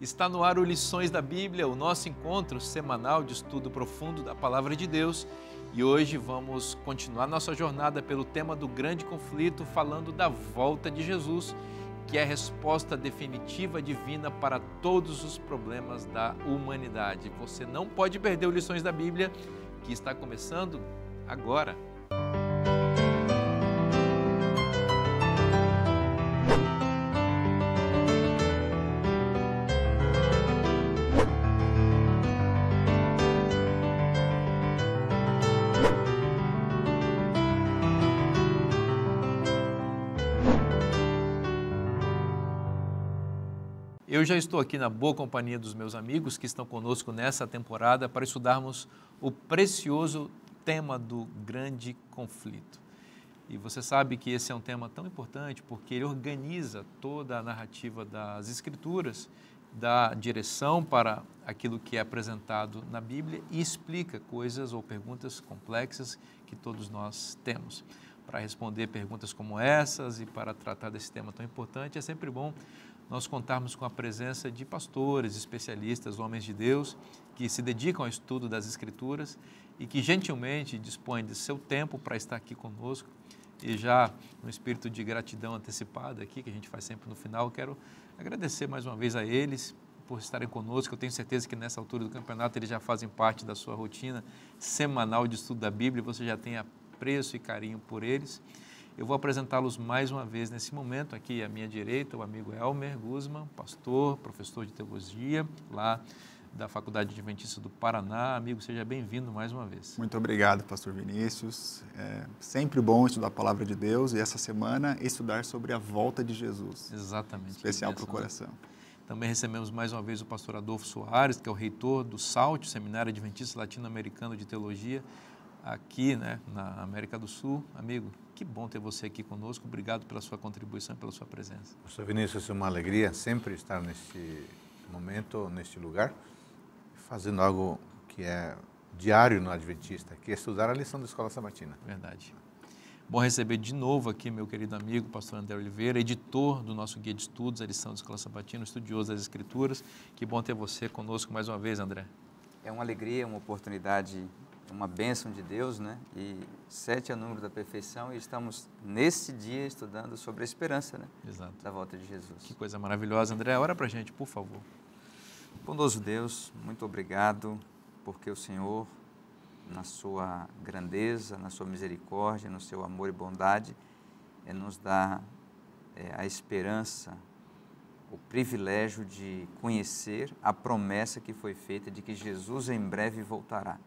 Está no ar o Lições da Bíblia, o nosso encontro semanal de estudo profundo da Palavra de Deus. E hoje vamos continuar nossa jornada pelo tema do grande conflito, falando da volta de Jesus, que é a resposta definitiva divina para todos os problemas da humanidade. Você não pode perder o Lições da Bíblia, que está começando agora. Eu já estou aqui na boa companhia dos meus amigos que estão conosco nessa temporada para estudarmos o precioso tema do grande conflito. E você sabe que esse é um tema tão importante porque ele organiza toda a narrativa das Escrituras, dá direção para aquilo que é apresentado na Bíblia e explica coisas ou perguntas complexas que todos nós temos. Para responder perguntas como essas e para tratar desse tema tão importante, é sempre bom nós contarmos com a presença de pastores, especialistas, homens de Deus, que se dedicam ao estudo das Escrituras e que gentilmente dispõem de seu tempo para estar aqui conosco. E já no espírito de gratidão antecipada aqui, que a gente faz sempre no final, quero agradecer mais uma vez a eles por estarem conosco. Eu tenho certeza que nessa altura do campeonato eles já fazem parte da sua rotina semanal de estudo da Bíblia, você já tem apreço e carinho por eles. Eu vou apresentá-los mais uma vez nesse momento. Aqui à minha direita, o amigo Elmer Guzman, pastor, professor de teologia, lá da Faculdade Adventista do Paraná. Amigo, seja bem-vindo mais uma vez. Muito obrigado, pastor Vinícius. É sempre bom estudar a Palavra de Deus e essa semana estudar sobre a volta de Jesus. Exatamente. Especial para o coração. Também recebemos mais uma vez o pastor Adolfo Soares, que é o reitor do SALT, Seminário Adventista Latino-Americano de Teologia, aqui, na América do Sul. Amigo, que bom ter você aqui conosco. Obrigado pela sua contribuição e pela sua presença. Pastor Vinícius, é uma alegria sempre estar neste momento, neste lugar, fazendo algo que é diário no Adventista, que é estudar a lição da Escola Sabatina. Verdade. Bom receber de novo aqui meu querido amigo, pastor André Oliveira, editor do nosso guia de estudos, a lição da Escola Sabatina, estudioso das Escrituras. Que bom ter você conosco mais uma vez, André. É uma alegria, uma oportunidade, uma bênção de Deus, né? E 7 é o número da perfeição e estamos nesse dia estudando sobre a esperança, né? Exato. Da volta de Jesus. Que coisa maravilhosa. André, ora pra gente, por favor. Bondoso Deus, muito obrigado porque o Senhor, na sua grandeza, na sua misericórdia, no seu amor e bondade, nos dá a esperança, o privilégio de conhecer a promessa que foi feita de que Jesus em breve voltará.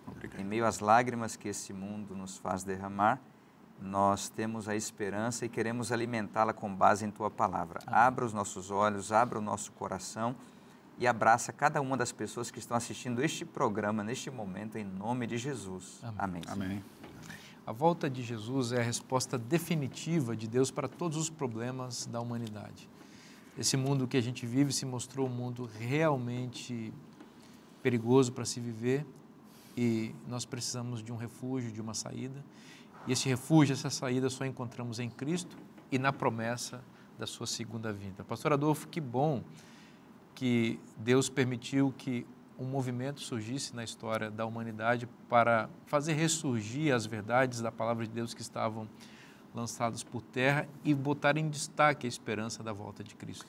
Obrigado. Em meio às lágrimas que esse mundo nos faz derramar, nós temos a esperança e queremos alimentá-la com base em Tua Palavra. Amém. Abra os nossos olhos, abra o nosso coração e abraça cada uma das pessoas que estão assistindo este programa neste momento, em nome de Jesus. Amém. Amém. A volta de Jesus é a resposta definitiva de Deus para todos os problemas da humanidade. Esse mundo que a gente vive se mostrou um mundo realmente perigoso para se viver e nós precisamos de um refúgio, de uma saída. E esse refúgio, essa saída só encontramos em Cristo e na promessa da sua segunda vinda. Pastor Adolfo, que bom que Deus permitiu que um movimento surgisse na história da humanidade para fazer ressurgir as verdades da palavra de Deus que estavam lançadas por terra e botar em destaque a esperança da volta de Cristo.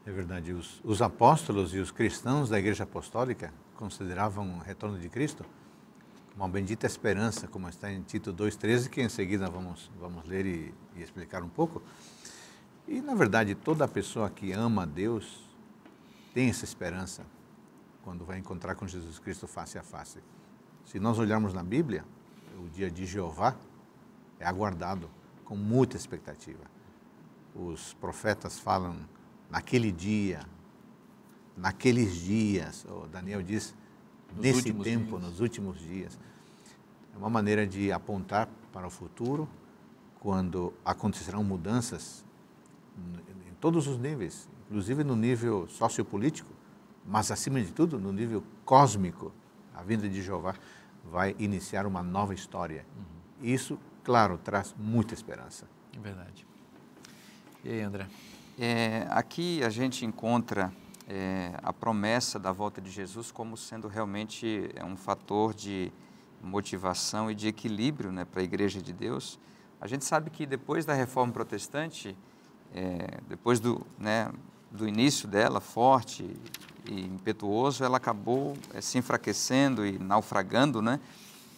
É verdade, os apóstolos e os cristãos da Igreja Apostólica consideravam o retorno de Cristo uma bendita esperança, como está em Tito 2,13, que em seguida vamos ler e explicar um pouco. E, na verdade, toda pessoa que ama a Deus tem essa esperança quando vai encontrar com Jesus Cristo face a face. Se nós olharmos na Bíblia, o dia de Jeová é aguardado com muita expectativa. Os profetas falam naquele dia, naqueles dias, o Daniel diz, nesse tempo, nos últimos dias. É uma maneira de apontar para o futuro, quando acontecerão mudanças em todos os níveis, inclusive no nível sociopolítico, mas acima de tudo no nível cósmico. A vinda de Jeová vai iniciar uma nova história. Isso, claro, traz muita esperança. É verdade. E aí, André? Aqui a gente encontra a promessa da volta de Jesus como sendo realmente um fator de motivação e de equilíbrio, né, para a Igreja de Deus. A gente sabe que depois da Reforma Protestante, depois do início dela, forte e impetuoso, ela acabou se enfraquecendo e naufragando, né?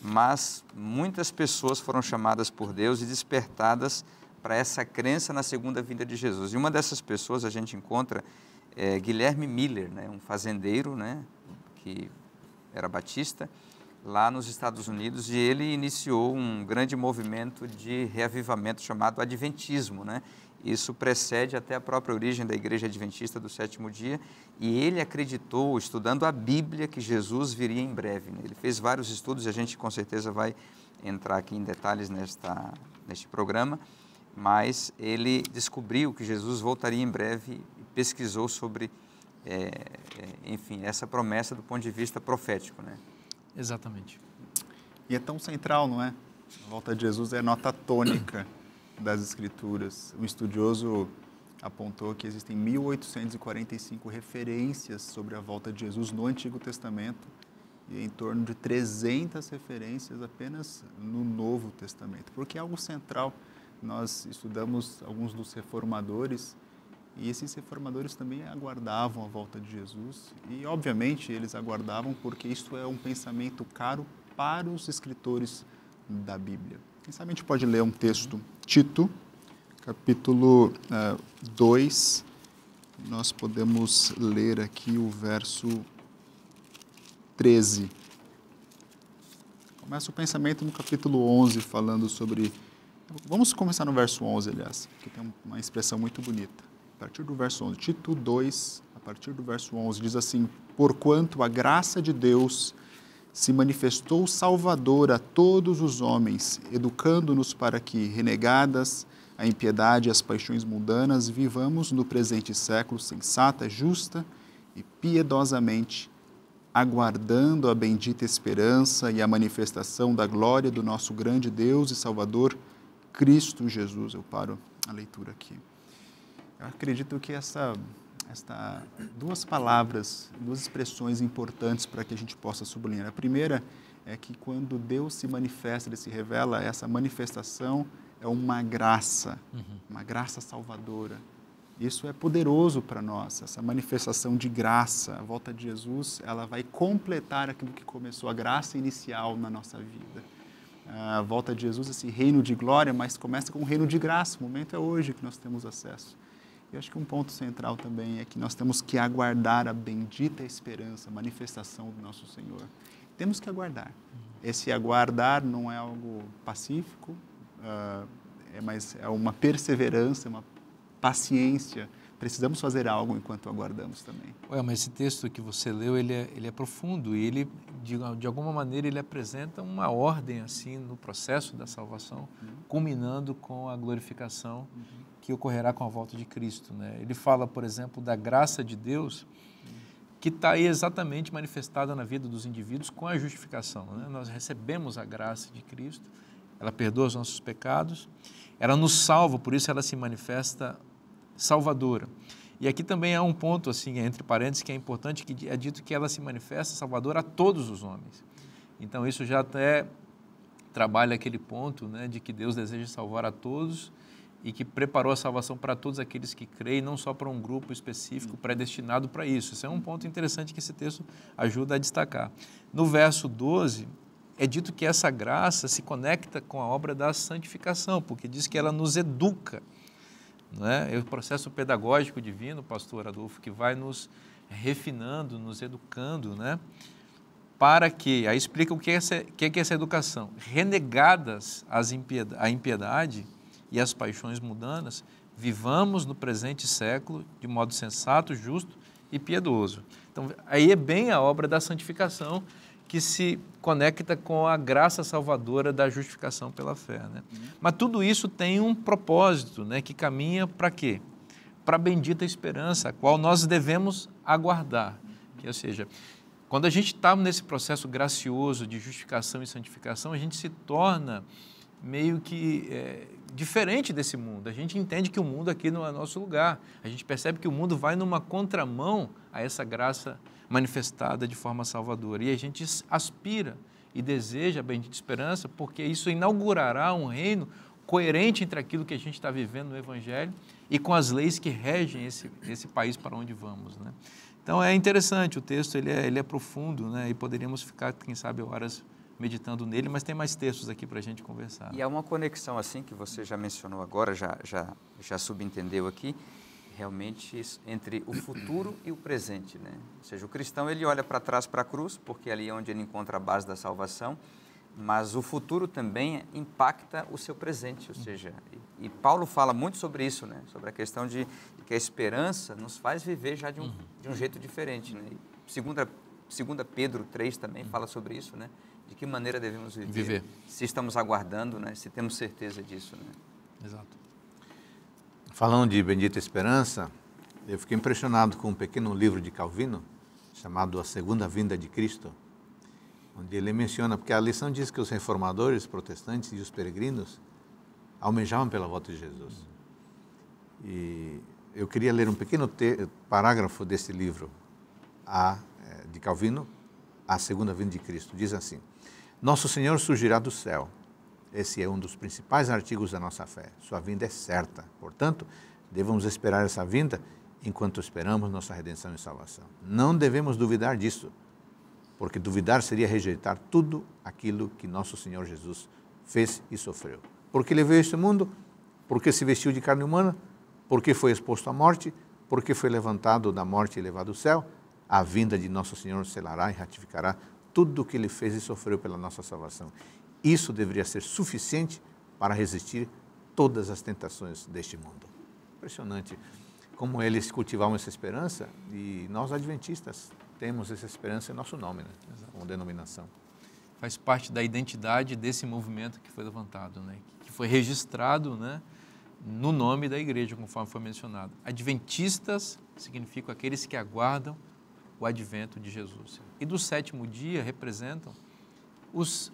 Mas muitas pessoas foram chamadas por Deus e despertadas para essa crença na segunda vinda de Jesus. E uma dessas pessoas a gente encontra Guilherme Miller, né? Um fazendeiro, né? Que era batista, lá nos Estados Unidos, e ele iniciou um grande movimento de reavivamento chamado Adventismo, né? Isso precede até a própria origem da Igreja Adventista do Sétimo Dia, e ele acreditou, estudando a Bíblia, que Jesus viria em breve, né? Ele fez vários estudos, e a gente com certeza vai entrar aqui em detalhes neste programa, mas ele descobriu que Jesus voltaria em breve e pesquisou sobre, enfim, essa promessa do ponto de vista profético, né? Exatamente. E é tão central, não é? A volta de Jesus é nota tônica das Escrituras. Um estudioso apontou que existem 1.845 referências sobre a volta de Jesus no Antigo Testamento e em torno de 300 referências apenas no Novo Testamento. Porque é algo central. Nós estudamos alguns dos reformadores e esses reformadores também aguardavam a volta de Jesus e, obviamente, eles aguardavam porque isso é um pensamento caro para os escritores da Bíblia. Quem sabe a gente pode ler um texto, Tito, capítulo 2, nós podemos ler aqui o verso 13. Começa o pensamento no capítulo 11, falando sobre... Vamos começar no verso 11, aliás, que tem uma expressão muito bonita. A partir do verso 11, Tito 2, a partir do verso 11, diz assim: porquanto a graça de Deus se manifestou salvadora a todos os homens, educando-nos para que, renegadas a impiedade e as paixões mundanas, vivamos no presente século sensata, justa e piedosamente, aguardando a bendita esperança e a manifestação da glória do nosso grande Deus e Salvador, Cristo Jesus. Eu paro a leitura aqui. Eu acredito que duas palavras, duas expressões importantes para que a gente possa sublinhar. A primeira é que quando Deus se manifesta, Ele se revela, essa manifestação é uma graça salvadora. Isso é poderoso para nós, essa manifestação de graça. A volta de Jesus, ela vai completar aquilo que começou, a graça inicial na nossa vida. A volta de Jesus, esse reino de glória, mas começa com um reino de graça. O momento é hoje que nós temos acesso. Eu acho que um ponto central também é que nós temos que aguardar a bendita esperança, a manifestação do nosso Senhor. Temos que aguardar. Esse aguardar não é algo pacífico, mas é uma perseverança, uma paciência. Precisamos fazer algo enquanto aguardamos também. Mas esse texto que você leu, ele é profundo e ele, de alguma maneira, ele apresenta uma ordem assim no processo da salvação, culminando com a glorificação que ocorrerá com a volta de Cristo, né? Ele fala, por exemplo, da graça de Deus que está aí exatamente manifestada na vida dos indivíduos com a justificação, né? Nós recebemos a graça de Cristo, ela perdoa os nossos pecados, ela nos salva, por isso ela se manifesta salvadora. E aqui também há um ponto, assim, entre parênteses, que é importante, que é dito que ela se manifesta salvadora a todos os homens. Então, isso já até trabalha aquele ponto, né, de que Deus deseja salvar a todos e que preparou a salvação para todos aqueles que creem, não só para um grupo específico predestinado para isso. Isso é um ponto interessante que esse texto ajuda a destacar. No verso 12, é dito que essa graça se conecta com a obra da santificação, porque diz que ela nos educa. Não é? É o processo pedagógico divino, pastor Adolfo, que vai nos refinando, nos educando, né? Para que, aí explica o que é essa educação. Renegadas a impiedade e as paixões mundanas, vivamos no presente século de modo sensato, justo e piedoso. Então, aí é bem a obra da santificação que se conecta com a graça salvadora da justificação pela fé, né? Mas tudo isso tem um propósito, né, que caminha para quê? Para a bendita esperança, a qual nós devemos aguardar. Ou seja, quando a gente está nesse processo gracioso de justificação e santificação, a gente se torna meio que diferente desse mundo. A gente entende que o mundo aqui não é nosso lugar. A gente percebe que o mundo vai numa contramão a essa graça manifestada de forma salvadora. E a gente aspira e deseja a bendita esperança, porque isso inaugurará um reino coerente entre aquilo que a gente está vivendo no Evangelho e com as leis que regem esse país para onde vamos, né? Então é interessante, o texto ele é profundo, né? E poderíamos ficar, quem sabe, horas meditando nele, mas tem mais textos aqui para a gente conversar. E há uma conexão assim que você já mencionou agora, já subentendeu aqui, realmente entre o futuro e o presente, né? Ou seja, o cristão ele olha para trás para a cruz, porque ali é onde ele encontra a base da salvação, mas o futuro também impacta o seu presente, ou seja, e Paulo fala muito sobre isso, né? Sobre a questão de que a esperança nos faz viver já de um jeito diferente, né? E segunda Pedro 3 também fala sobre isso, né? De que maneira devemos viver, se estamos aguardando, né? Se temos certeza disso, né? Exato. Falando de bendita esperança, eu fiquei impressionado com um pequeno livro de Calvino, chamado A Segunda Vinda de Cristo, onde ele menciona, porque a lição diz que os reformadores protestantes e os peregrinos almejavam pela volta de Jesus. E eu queria ler um pequeno parágrafo desse livro, de Calvino, A Segunda Vinda de Cristo. Diz assim: Nosso Senhor surgirá do céu. Esse é um dos principais artigos da nossa fé. Sua vinda é certa. Portanto, devemos esperar essa vinda enquanto esperamos nossa redenção e salvação. Não devemos duvidar disso, porque duvidar seria rejeitar tudo aquilo que nosso Senhor Jesus fez e sofreu. Porque ele veio a este mundo, porque se vestiu de carne humana, porque foi exposto à morte, porque foi levantado da morte e levado ao céu, a vinda de nosso Senhor selará e ratificará tudo o que ele fez e sofreu pela nossa salvação. Isso deveria ser suficiente para resistir todas as tentações deste mundo. Impressionante como eles cultivavam essa esperança, e nós adventistas temos essa esperança em nosso nome, né? Como denominação. Faz parte da identidade desse movimento que foi levantado, né? Que foi registrado, né? No nome da igreja, conforme foi mencionado. Adventistas significam aqueles que aguardam o advento de Jesus. E do sétimo dia representam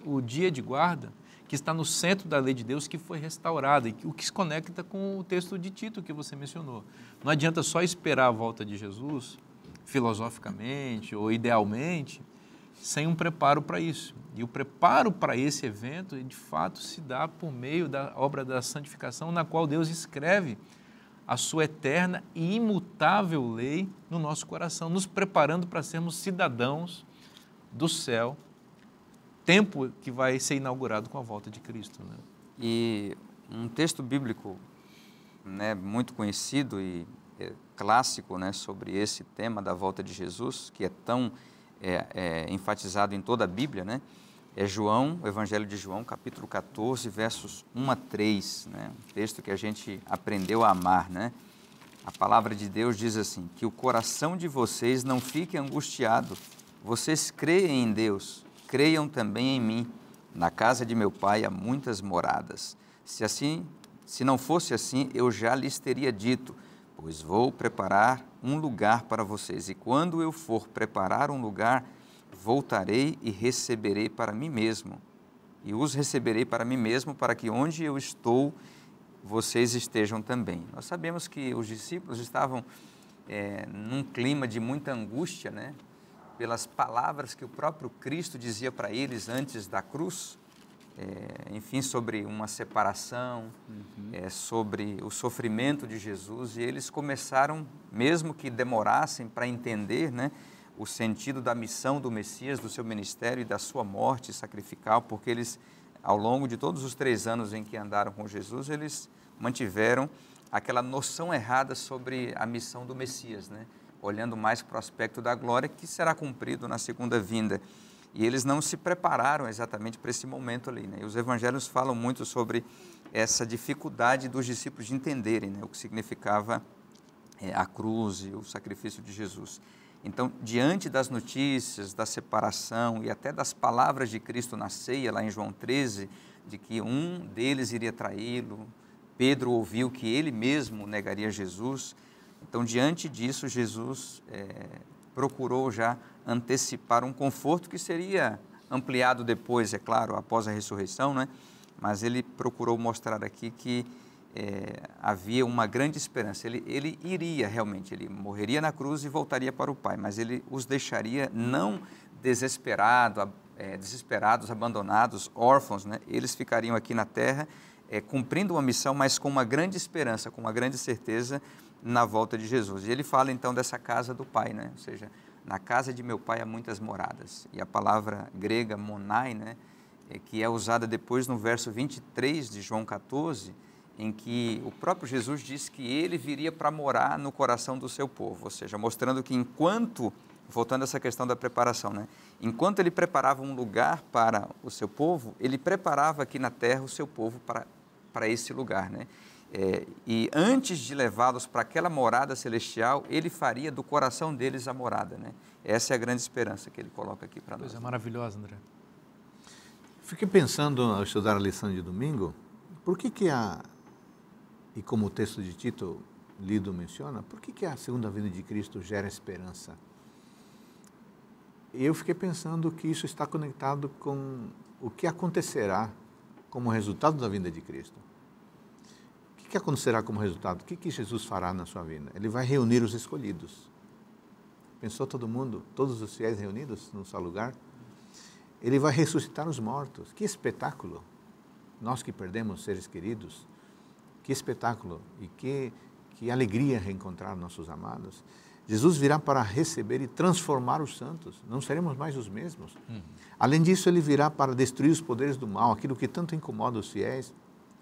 o dia de guarda, que está no centro da lei de Deus, que foi restaurada, e o que se conecta com o texto de Tito que você mencionou. Não adianta só esperar a volta de Jesus, filosoficamente ou idealmente, sem um preparo para isso. E o preparo para esse evento, de fato, se dá por meio da obra da santificação, na qual Deus escreve a sua eterna e imutável lei no nosso coração, nos preparando para sermos cidadãos do céu, tempo que vai ser inaugurado com a volta de Cristo, né? E um texto bíblico, né, muito conhecido e clássico, né, sobre esse tema da volta de Jesus, que é tão enfatizado em toda a Bíblia, né, é João, o Evangelho de João, capítulo 14, versos 1 a 3, né, um texto que a gente aprendeu a amar, né? A palavra de Deus diz assim: que o coração de vocês não fique angustiado, vocês creem em Deus, creiam também em mim. Na casa de meu pai há muitas moradas. Se não fosse assim, eu já lhes teria dito, pois vou preparar um lugar para vocês. E quando eu for preparar um lugar, voltarei e receberei para mim mesmo. E os receberei para mim mesmo, para que onde eu estou, vocês estejam também. Nós sabemos que os discípulos estavam num clima de muita angústia, né? Pelas palavras que o próprio Cristo dizia para eles antes da cruz, enfim, sobre uma separação, sobre o sofrimento de Jesus, e eles começaram, mesmo que demorassem para entender, né, o sentido da missão do Messias, do seu ministério e da sua morte sacrificial, porque eles, ao longo de todos os 3 anos em que andaram com Jesus, eles mantiveram aquela noção errada sobre a missão do Messias, né? Olhando mais para o aspecto da glória que será cumprido na segunda vinda. E eles não se prepararam exatamente para esse momento ali, né? E os evangelhos falam muito sobre essa dificuldade dos discípulos de entenderem, né, o que significava a cruz e o sacrifício de Jesus. Então, diante das notícias, da separação e até das palavras de Cristo na ceia, lá em João 13, de que um deles iria traí-lo, Pedro ouviu que ele mesmo negaria Jesus. Então, diante disso, Jesus procurou já antecipar um conforto que seria ampliado depois, é claro, após a ressurreição, né? mas ele procurou mostrar aqui que havia uma grande esperança. Ele iria realmente, ele morreria na cruz e voltaria para o Pai, mas ele os deixaria não desesperados, abandonados, órfãos, né? Eles ficariam aqui na terra cumprindo uma missão, mas com uma grande esperança, com uma grande certeza na volta de Jesus. E ele fala então dessa casa do Pai, né? Ou seja, na casa de meu Pai há muitas moradas. E a palavra grega monai, né? Que é usada depois no verso 23 de João 14, em que o próprio Jesus disse que ele viria para morar no coração do seu povo, ou seja, mostrando que enquanto, voltando a essa questão da preparação, né? Enquanto ele preparava um lugar para o seu povo, ele preparava aqui na terra o seu povo para esse lugar, né? E antes de levá-los para aquela morada celestial, ele faria do coração deles a morada, né? Essa é a grande esperança que ele coloca aqui para nós. Coisa maravilhosa, André. Fiquei pensando, ao estudar a lição de domingo, por que e como o texto de Tito lido menciona, por que a segunda vinda de Cristo gera esperança? Eu fiquei pensando que isso está conectado com o que acontecerá como resultado da vinda de Cristo. O que acontecerá como resultado? O que Jesus fará na sua vinda? Ele vai reunir os escolhidos. Pensou todo mundo, todos os fiéis reunidos num só lugar? Ele vai ressuscitar os mortos. Que espetáculo! Nós que perdemos seres queridos, que espetáculo e que alegria reencontrar nossos amados. Jesus virá para receber e transformar os santos, não seremos mais os mesmos. Além disso, ele virá para destruir os poderes do mal, aquilo que tanto incomoda os fiéis.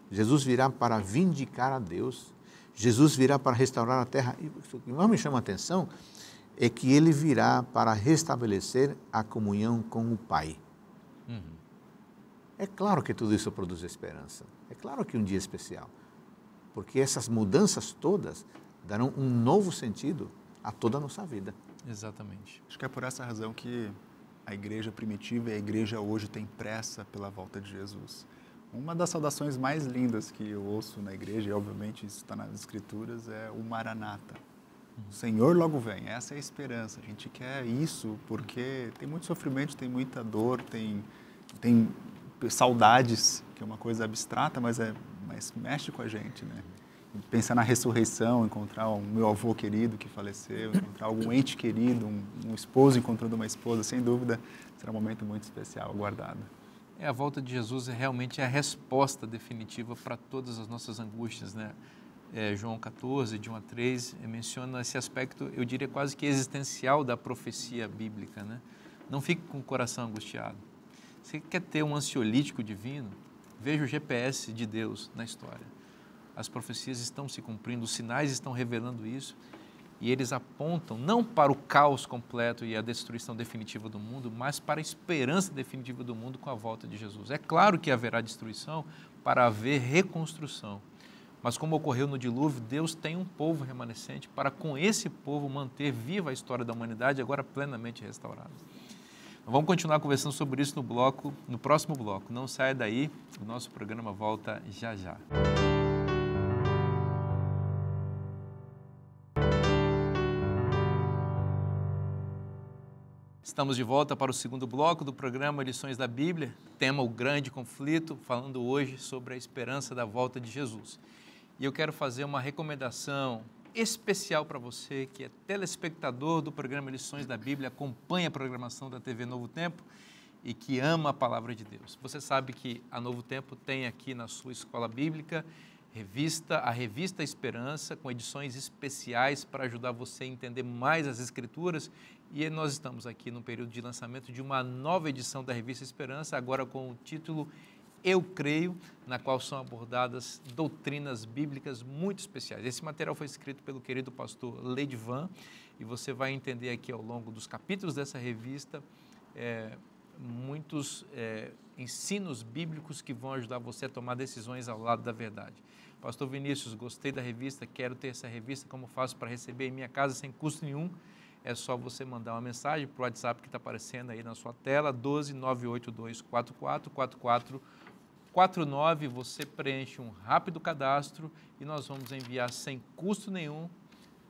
Jesus virá para vindicar a Deus, Jesus virá para restaurar a terra. E o que mais me chama a atenção é que ele virá para restabelecer a comunhão com o Pai. É claro que tudo isso produz esperança, é claro que um dia é especial, porque essas mudanças todas darão um novo sentido a toda a nossa vida. Exatamente. Acho que é por essa razão que a igreja primitiva e a igreja hoje tem pressa pela volta de Jesus. Uma das saudações mais lindas que eu ouço na igreja, e obviamente isso está nas escrituras, é o Maranata. O Senhor logo vem, essa é a esperança. A gente quer isso porque tem muito sofrimento, tem muita dor, tem saudades, que é uma coisa abstrata, mas mexe com a gente, né? Pensar na ressurreição, encontrar um meu avô querido que faleceu, encontrar algum ente querido, um esposo encontrando uma esposa, sem dúvida, será um momento muito especial, aguardado. A volta de Jesus é realmente a resposta definitiva para todas as nossas angústias, né? João 14, de 1 a 3, menciona esse aspecto, eu diria quase que existencial da profecia bíblica, né? Não fique com o coração angustiado. Você quer ter um ansiolítico divino? Veja o GPS de Deus na história. As profecias estão se cumprindo, os sinais estão revelando isso, e eles apontam não para o caos completo e a destruição definitiva do mundo, mas para a esperança definitiva do mundo com a volta de Jesus. É claro que haverá destruição para haver reconstrução, mas como ocorreu no dilúvio, Deus tem um povo remanescente para com esse povo manter viva a história da humanidade, agora plenamente restaurada. Vamos continuar conversando sobre isso no próximo bloco. Não saia daí, o nosso programa volta já já. Estamos de volta para o segundo bloco do programa Lições da Bíblia, tema o grande conflito, falando hoje sobre a esperança da volta de Jesus. E eu quero fazer uma recomendação especial para você que é telespectador do programa Lições da Bíblia, acompanha a programação da TV Novo Tempo e que ama a Palavra de Deus. Você sabe que a Novo Tempo tem aqui na sua escola bíblica a revista Esperança, com edições especiais para ajudar você a entender mais as Escrituras. E nós estamos aqui no período de lançamento de uma nova edição da revista Esperança, agora com o título Eu Creio, na qual são abordadas doutrinas bíblicas muito especiais. Esse material foi escrito pelo querido pastor Leidivan, e você vai entender aqui ao longo dos capítulos dessa revista muitos ensinos bíblicos que vão ajudar você a tomar decisões ao lado da verdade. Pastor Vinícius, gostei da revista, quero ter essa revista, como faço para receber em minha casa sem custo nenhum? É só você mandar uma mensagem para o WhatsApp que está aparecendo aí na sua tela, 12-98244-4449, você preenche um rápido cadastro e nós vamos enviar sem custo nenhum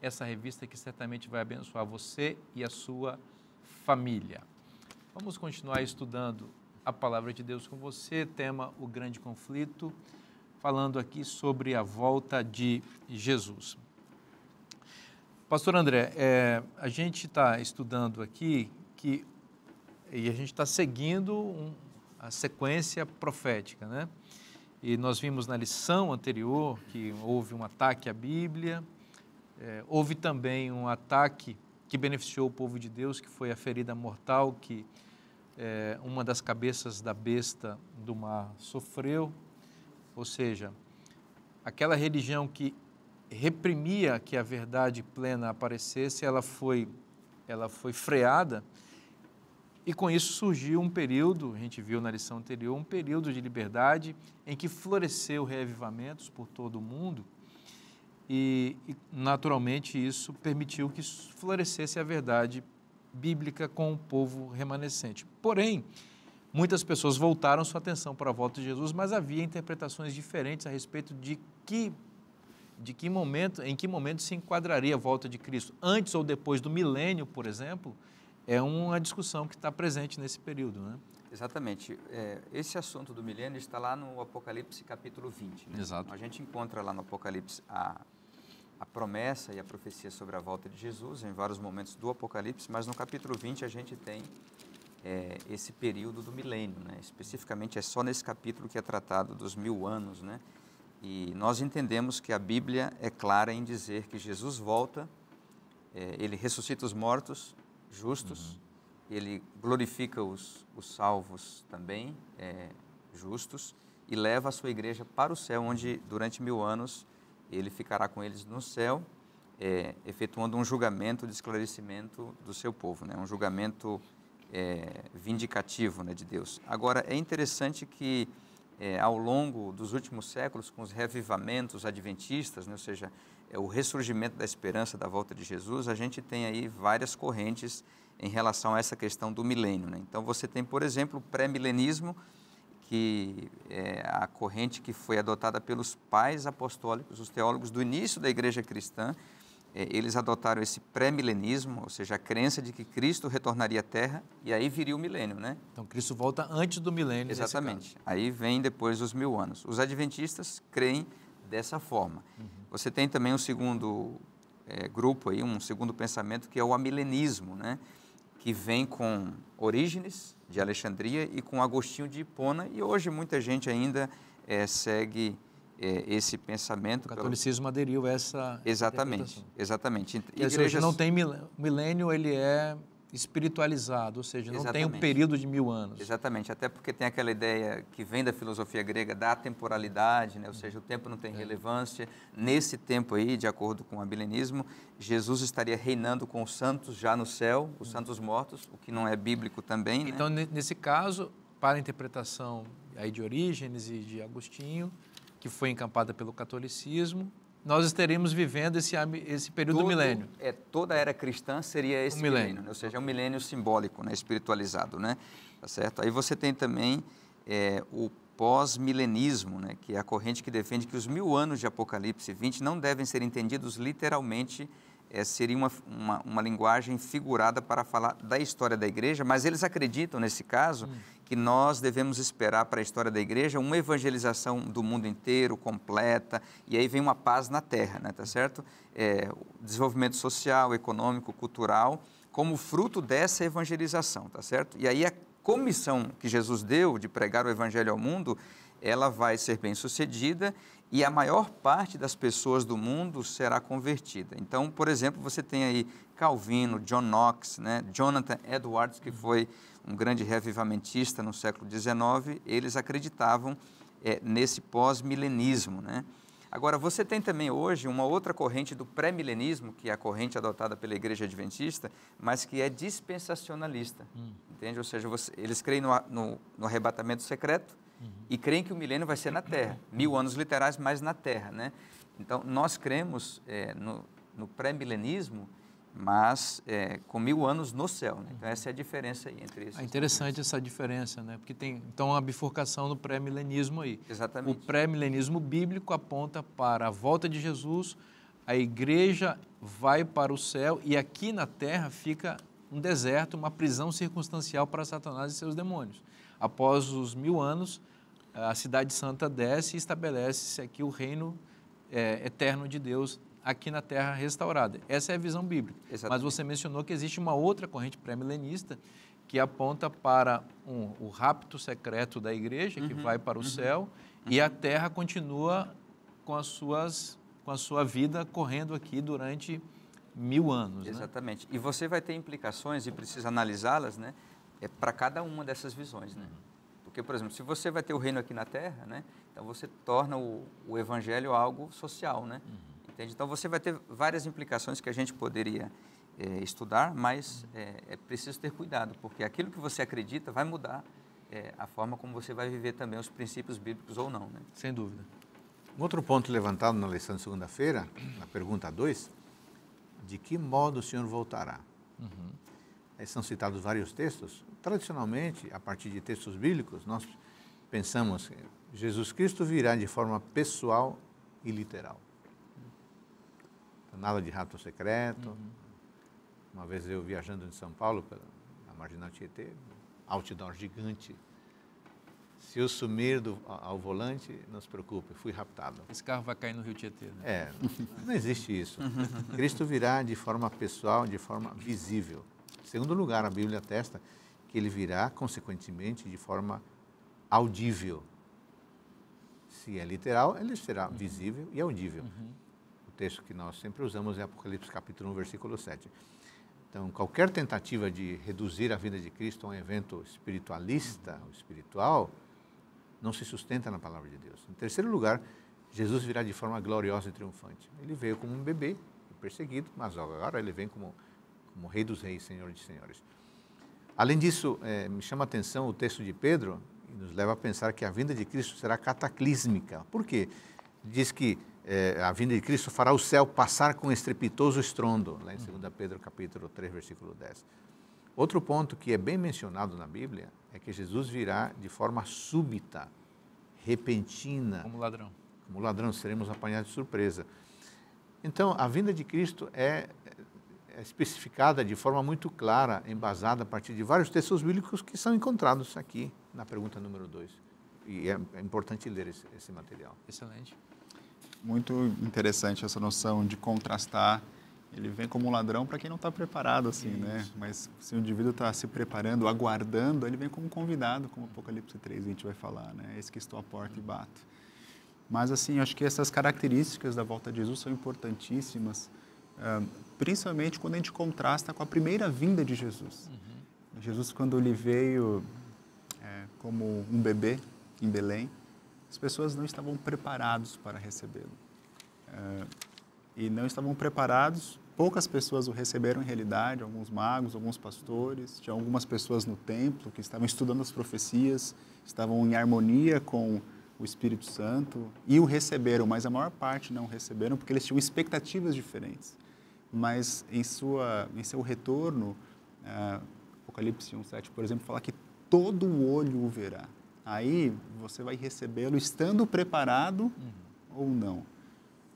essa revista que certamente vai abençoar você e a sua família. Vamos continuar estudando a palavra de Deus com você, tema O Grande Conflito, falando aqui sobre a volta de Jesus. Pastor André, a gente está estudando aqui e a gente está seguindo a sequência profética, né? E nós vimos na lição anterior que houve um ataque à Bíblia, houve também um ataque que beneficiou o povo de Deus, que foi a ferida mortal que uma das cabeças da besta do mar sofreu, ou seja, aquela religião que reprimia que a verdade plena aparecesse, ela foi freada, e com isso surgiu um período, a gente viu na lição anterior, um período de liberdade em que floresceu reavivamentos por todo o mundo e naturalmente isso permitiu que florescesse a verdade bíblica com o povo remanescente. Porém, muitas pessoas voltaram sua atenção para a volta de Jesus, mas havia interpretações diferentes a respeito em que momento se enquadraria a volta de Cristo, antes ou depois do milênio, por exemplo. É uma discussão que está presente nesse período, né? Exatamente. Esse assunto do milênio está lá no Apocalipse capítulo 20. Né? Exato. A gente encontra lá no Apocalipse a promessa e a profecia sobre a volta de Jesus em vários momentos do Apocalipse, mas no capítulo 20 a gente tem esse período do milênio, né? Especificamente é só nesse capítulo que é tratado dos 1000 anos, né? E nós entendemos que a Bíblia é clara em dizer que Jesus volta, ele ressuscita os mortos, justos, ele glorifica os salvos também, justos, e leva a sua igreja para o céu, onde durante 1000 anos ele ficará com eles no céu, efetuando um julgamento de esclarecimento do seu povo, né? Um julgamento vindicativo, né, de Deus. Agora, é interessante que ao longo dos últimos séculos, com os reavivamentos adventistas, né, ou seja, o ressurgimento da esperança da volta de Jesus, a gente tem aí várias correntes em relação a essa questão do milênio, né? Então, você tem, por exemplo, o pré-milenismo, que é a corrente que foi adotada pelos pais apostólicos, os teólogos do início da igreja cristã. Eles adotaram esse pré-milenismo, ou seja, a crença de que Cristo retornaria à Terra e aí viria o milênio, né? Então, Cristo volta antes do milênio. Exatamente. Aí vem depois os 1000 anos. Os adventistas creem dessa forma. Você tem também um segundo grupo aí, um segundo pensamento, que é o amilenismo, né? Que vem com Orígenes de Alexandria e com Agostinho de Hipona, e hoje muita gente ainda segue esse pensamento. O catolicismo aderiu a essa Exatamente. Igrejas... não tem milênio, ele é espiritualizado, ou seja, não tem um período de 1000 anos. Exatamente, até porque tem aquela ideia que vem da filosofia grega da temporalidade, né? Ou seja, o tempo não tem relevância. Nesse tempo aí, de acordo com o amilenismo, Jesus estaria reinando com os santos já no céu, os santos mortos, o que não é bíblico também, então, né? Nesse caso, para a interpretação aí de Orígenes e de Agostinho, que foi encampada pelo catolicismo, nós estaremos vivendo esse período do milênio. Toda a era cristã seria esse milênio, né? Ou seja, é um milênio simbólico, né? Espiritualizado, né? Tá certo? Aí você tem também o pós-milenismo, né? Que é a corrente que defende que os 1000 anos de Apocalipse 20 não devem ser entendidos literalmente, seria uma linguagem figurada para falar da história da igreja, mas eles acreditam, nesse caso, que nós devemos esperar para a história da igreja uma evangelização do mundo inteiro, completa, e aí vem uma paz na terra, né, tá certo? Desenvolvimento social, econômico, cultural, como fruto dessa evangelização, tá certo? E aí a comissão que Jesus deu de pregar o evangelho ao mundo, ela vai ser bem sucedida e a maior parte das pessoas do mundo será convertida. Então, por exemplo, você tem aí Calvino, John Knox, né, Jonathan Edwards, que foi um grande reavivamentista no século XIX, eles acreditavam nesse pós-milenismo, né? Agora, você tem também hoje uma outra corrente do pré-milenismo, que é a corrente adotada pela Igreja Adventista, mas que é dispensacionalista, entende? Ou seja, eles creem no arrebatamento secreto e creem que o milênio vai ser na Terra, 1000 anos literais, mas na Terra, né? Então, nós cremos no pré-milenismo, mas com 1000 anos no céu, né? Então, essa é a diferença aí entre esses. É interessante essa diferença, né? Porque tem, então, a bifurcação no pré-milenismo aí. Exatamente. O pré-milenismo bíblico aponta para a volta de Jesus, a igreja vai para o céu e aqui na terra fica um deserto, uma prisão circunstancial para Satanás e seus demônios. Após os 1000 anos, a cidade santa desce e estabelece-se aqui o reino eterno de Deus aqui na terra restaurada. Essa é a visão bíblica. Exatamente. Mas você mencionou que existe uma outra corrente pré-milenista que aponta para o rapto secreto da igreja, que vai para o céu, e a terra continua com a sua vida correndo aqui durante 1000 anos. Exatamente. Né? E você vai ter implicações, e precisa analisá-las, né, para cada uma dessas visões. Né? Porque, por exemplo, se você vai ter o reino aqui na terra, né, então você torna o evangelho algo social. Né? Entende? Então você vai ter várias implicações que a gente poderia estudar, mas é preciso ter cuidado, porque aquilo que você acredita vai mudar a forma como você vai viver também os princípios bíblicos ou não. Né? Sem dúvida. Um outro ponto levantado na lição de segunda-feira, na pergunta 2, de que modo o Senhor voltará? Aí são citados vários textos. Tradicionalmente, a partir de textos bíblicos, nós pensamos que Jesus Cristo virá de forma pessoal e literal. Então, nada de rapto secreto. Uma vez eu viajando em São Paulo, na Marginal Tietê, outdoor gigante. Se eu sumir ao volante, não se preocupe, fui raptado. Esse carro vai cair no Rio Tietê. Né? Não existe isso. Cristo virá de forma pessoal, de forma visível. Em segundo lugar, a Bíblia atesta que ele virá, consequentemente, de forma audível. Se é literal, ele será visível e audível. O texto que nós sempre usamos é Apocalipse capítulo 1, versículo 7. Então, qualquer tentativa de reduzir a vida de Cristo a um evento espiritualista ou espiritual não se sustenta na palavra de Deus. Em terceiro lugar, Jesus virá de forma gloriosa e triunfante. Ele veio como um bebê, perseguido, mas agora ele vem como Rei dos Reis, Senhor dos Senhores. Além disso, me chama a atenção o texto de Pedro e nos leva a pensar que a vinda de Cristo será cataclísmica. Por quê? Diz que a vinda de Cristo fará o céu passar com estrepitoso estrondo, lá em 2 Pedro capítulo 3, versículo 10. Outro ponto que é bem mencionado na Bíblia é que Jesus virá de forma súbita, repentina. Como ladrão. Como ladrão, seremos apanhados de surpresa. Então, a vinda de Cristo é especificada de forma muito clara, embasada a partir de vários textos bíblicos que são encontrados aqui na pergunta número 2. E é importante ler esse material. Excelente. Muito interessante essa noção de contrastar. Ele vem como um ladrão para quem não está preparado, assim, né? Mas se o indivíduo está se preparando, aguardando, ele vem como convidado, como Apocalipse 3 a gente vai falar, né? Eis que estou à porta e bato. Mas, assim, acho que essas características da volta de Jesus são importantíssimas, principalmente quando a gente contrasta com a primeira vinda de Jesus. Jesus, quando ele veio como um bebê em Belém, as pessoas não estavam preparados para recebê-lo. E não estavam preparados, poucas pessoas o receberam em realidade, alguns magos, alguns pastores, tinha algumas pessoas no templo que estavam estudando as profecias, estavam em harmonia com o Espírito Santo e o receberam, mas a maior parte não receberam porque eles tinham expectativas diferentes. Mas em seu retorno, Apocalipse 1:7, por exemplo, fala que todo o olho o verá. Aí você vai recebê-lo estando preparado ou não.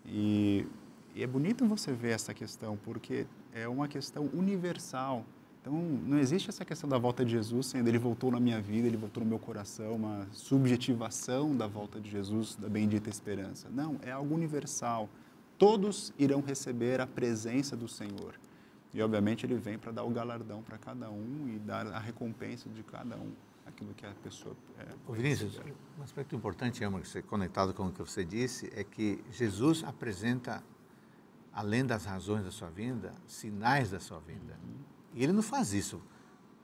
E é bonito você ver essa questão, porque é uma questão universal. Então, não existe essa questão da volta de Jesus, sendo ele voltou na minha vida, ele voltou no meu coração, uma subjetivação da volta de Jesus, da bendita esperança. Não, é algo universal. Todos irão receber a presença do Senhor. E, obviamente, ele vem para dar o galardão para cada um e dar a recompensa de cada um, aquilo que a pessoa... Vinícius, um aspecto importante, conectado com o que você disse, é que Jesus apresenta, além das razões da sua vinda, sinais da sua vinda. E ele não faz isso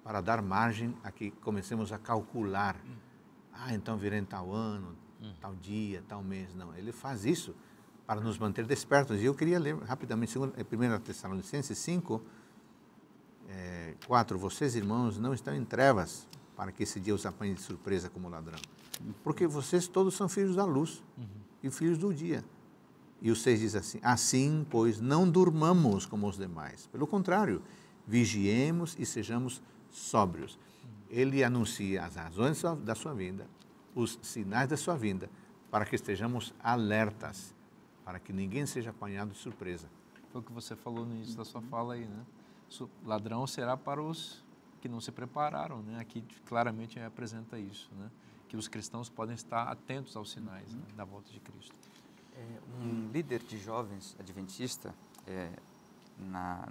para dar margem a que comecemos a calcular. Então virá em tal ano, tal dia, tal mês. Não, ele faz isso para nos manter despertos. E eu queria ler rapidamente 1 Tessalonicenses 5, 4. Vocês, irmãos, não estão em trevas para que esse dia os apanhe de surpresa como ladrão. Porque vocês todos são filhos da luz e filhos do dia. E o 6 diz assim: assim, pois, não durmamos como os demais. Pelo contrário, vigiemos e sejamos sóbrios. Ele anuncia as razões da sua vinda, os sinais da sua vinda, para que estejamos alertas, para que ninguém seja apanhado de surpresa. Foi o que você falou no início da sua fala aí, né? ladrão será para os que não se prepararam, né? Aqui claramente apresenta isso, né? Que os cristãos podem estar atentos aos sinais, né, da volta de Cristo. Um líder de jovens adventista,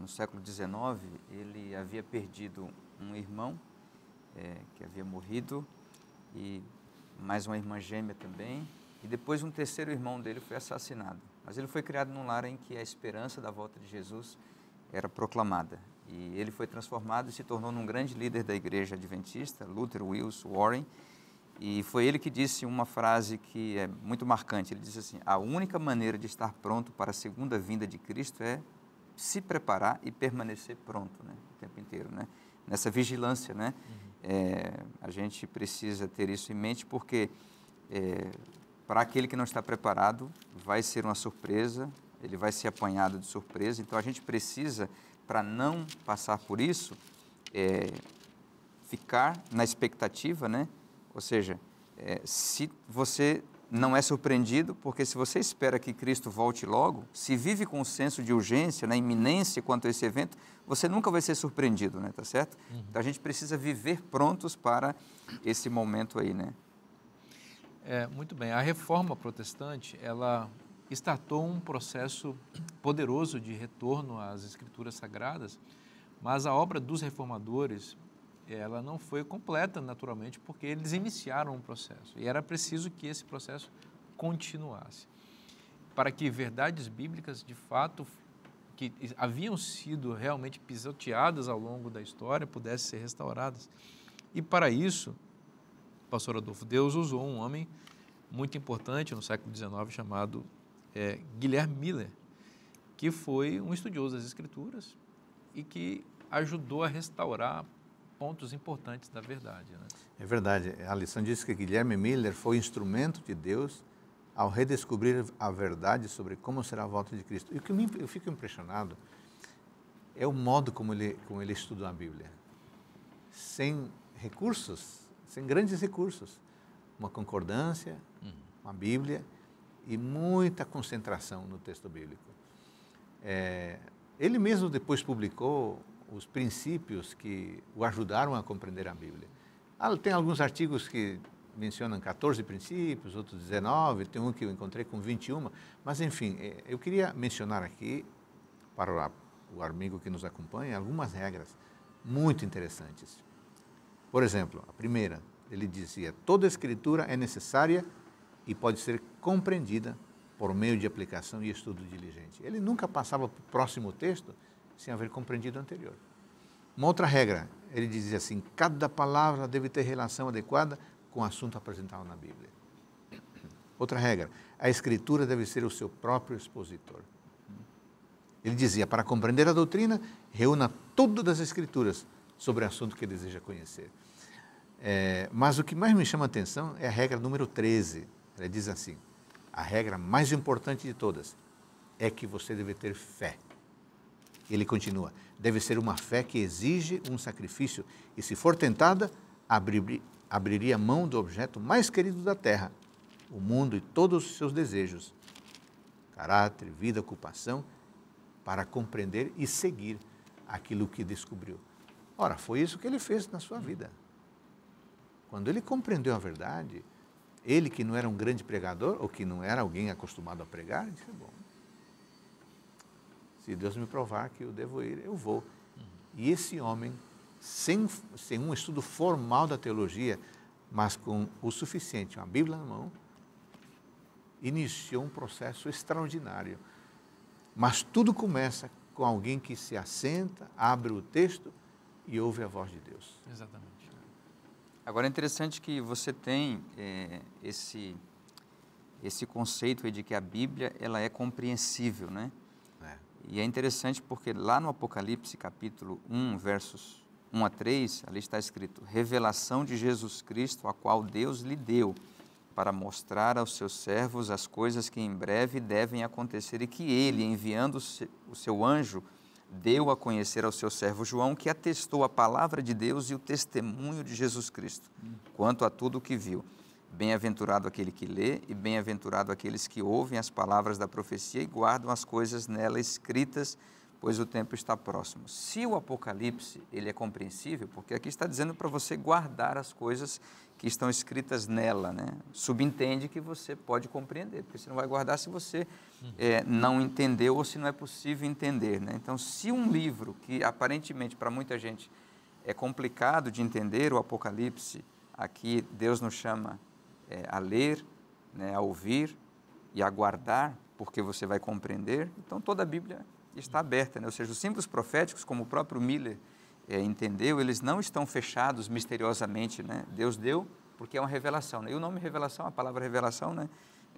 no século XIX, ele havia perdido um irmão que havia morrido, e mais uma irmã gêmea também, e depois um terceiro irmão dele foi assassinado. Mas ele foi criado num lar em que a esperança da volta de Jesus era proclamada. E ele foi transformado e se tornou um grande líder da igreja adventista, Luther Wills Warren. E foi ele que disse uma frase que é muito marcante. Ele disse assim: a única maneira de estar pronto para a segunda vinda de Cristo é se preparar e permanecer pronto, né, o tempo inteiro, né? Nessa vigilância, né? A gente precisa ter isso em mente, porque para aquele que não está preparado vai ser uma surpresa, ele vai ser apanhado de surpresa. Então a gente precisa, para não passar por isso, ficar na expectativa, né? Ou seja, se você não é surpreendido, porque se você espera que Cristo volte logo, se vive com um senso de urgência, na iminência quanto a esse evento, você nunca vai ser surpreendido, né? Tá certo? Então a gente precisa viver prontos para esse momento aí, né? Muito bem. A Reforma Protestante, ela startou um processo poderoso de retorno às Escrituras Sagradas, mas a obra dos reformadores, ela não foi completa, naturalmente, porque eles iniciaram um processo e era preciso que esse processo continuasse, para que verdades bíblicas, de fato, que haviam sido realmente pisoteadas ao longo da história, pudessem ser restauradas. E para isso, pastor Adolfo, Deus usou um homem muito importante no século XIX chamado Guilherme Miller, que foi um estudioso das Escrituras e que ajudou a restaurar pontos importantes da verdade, né? É verdade. A lição diz que Guilherme Miller foi instrumento de Deus ao redescobrir a verdade sobre como será a volta de Cristo. E o que eu fico impressionado é o modo como ele estudou a Bíblia. Sem recursos, sem grandes recursos. Uma concordância, uma Bíblia e muita concentração no texto bíblico. Ele mesmo depois publicou os princípios que o ajudaram a compreender a Bíblia. Tem alguns artigos que mencionam 14 princípios, outros 19, tem um que eu encontrei com 21, mas enfim, eu queria mencionar aqui, para o amigo que nos acompanha, algumas regras muito interessantes. Por exemplo, a primeira, ele dizia: toda escritura é necessária e pode ser compreendida por meio de aplicação e estudo diligente. Ele nunca passava para o próximo texto sem haver compreendido o anterior. Uma outra regra, ele dizia assim: cada palavra deve ter relação adequada com o assunto apresentado na Bíblia. Outra regra, a Escritura deve ser o seu próprio expositor. Ele dizia: para compreender a doutrina, reúna todas as Escrituras sobre o assunto que deseja conhecer. Mas o que mais me chama a atenção é a regra número 13. Ele diz assim: a regra mais importante de todas é que você deve ter fé. Ele continua: deve ser uma fé que exige um sacrifício e, se for tentada, abriria mão do objeto mais querido da terra, o mundo e todos os seus desejos, caráter, vida, ocupação, para compreender e seguir aquilo que descobriu. Ora, foi isso que ele fez na sua vida. Quando ele compreendeu a verdade, ele que não era um grande pregador, ou que não era alguém acostumado a pregar, ele disse: bom, se Deus me provar que eu devo ir, eu vou. E esse homem, sem um estudo formal da teologia, mas com o suficiente, uma Bíblia na mão, iniciou um processo extraordinário. Mas tudo começa com alguém que se assenta, abre o texto e ouve a voz de Deus. Exatamente. Agora, é interessante que você tem esse conceito aí de que a Bíblia ela é compreensível, né? E é interessante porque lá no Apocalipse, capítulo 1, versos 1 a 3, ali está escrito: revelação de Jesus Cristo, a qual Deus lhe deu, para mostrar aos seus servos as coisas que em breve devem acontecer, e que ele, enviando o seu anjo, deu a conhecer ao seu servo João, que atestou a palavra de Deus e o testemunho de Jesus Cristo, quanto a tudo o que viu. Bem-aventurado aquele que lê e bem-aventurado aqueles que ouvem as palavras da profecia e guardam as coisas nela escritas, pois o tempo está próximo. Se o Apocalipse ele é compreensível, porque aqui está dizendo para você guardar as coisas que estão escritas nela, né? Subentende que você pode compreender, porque você não vai guardar se você não entendeu ou se não é possível entender, né? Então, se um livro que aparentemente para muita gente é complicado de entender, o Apocalipse, aqui Deus nos chama a ler, né, a ouvir e a guardar, porque você vai compreender. Então, toda a Bíblia está aberta, né? Ou seja, os símbolos proféticos, como o próprio Miller entendeu, eles não estão fechados misteriosamente, né? Deus deu porque é uma revelação, né? E o nome revelação, a palavra revelação, né,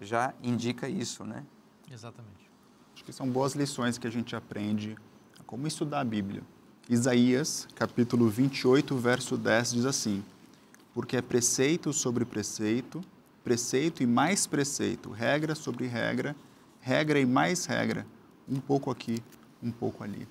já indica isso, né? Exatamente. Acho que são boas lições que a gente aprende a como estudar a Bíblia. Isaías, capítulo 28, verso 10, diz assim: porque é preceito sobre preceito, preceito e mais preceito, regra sobre regra, regra e mais regra, um pouco aqui, um pouco ali.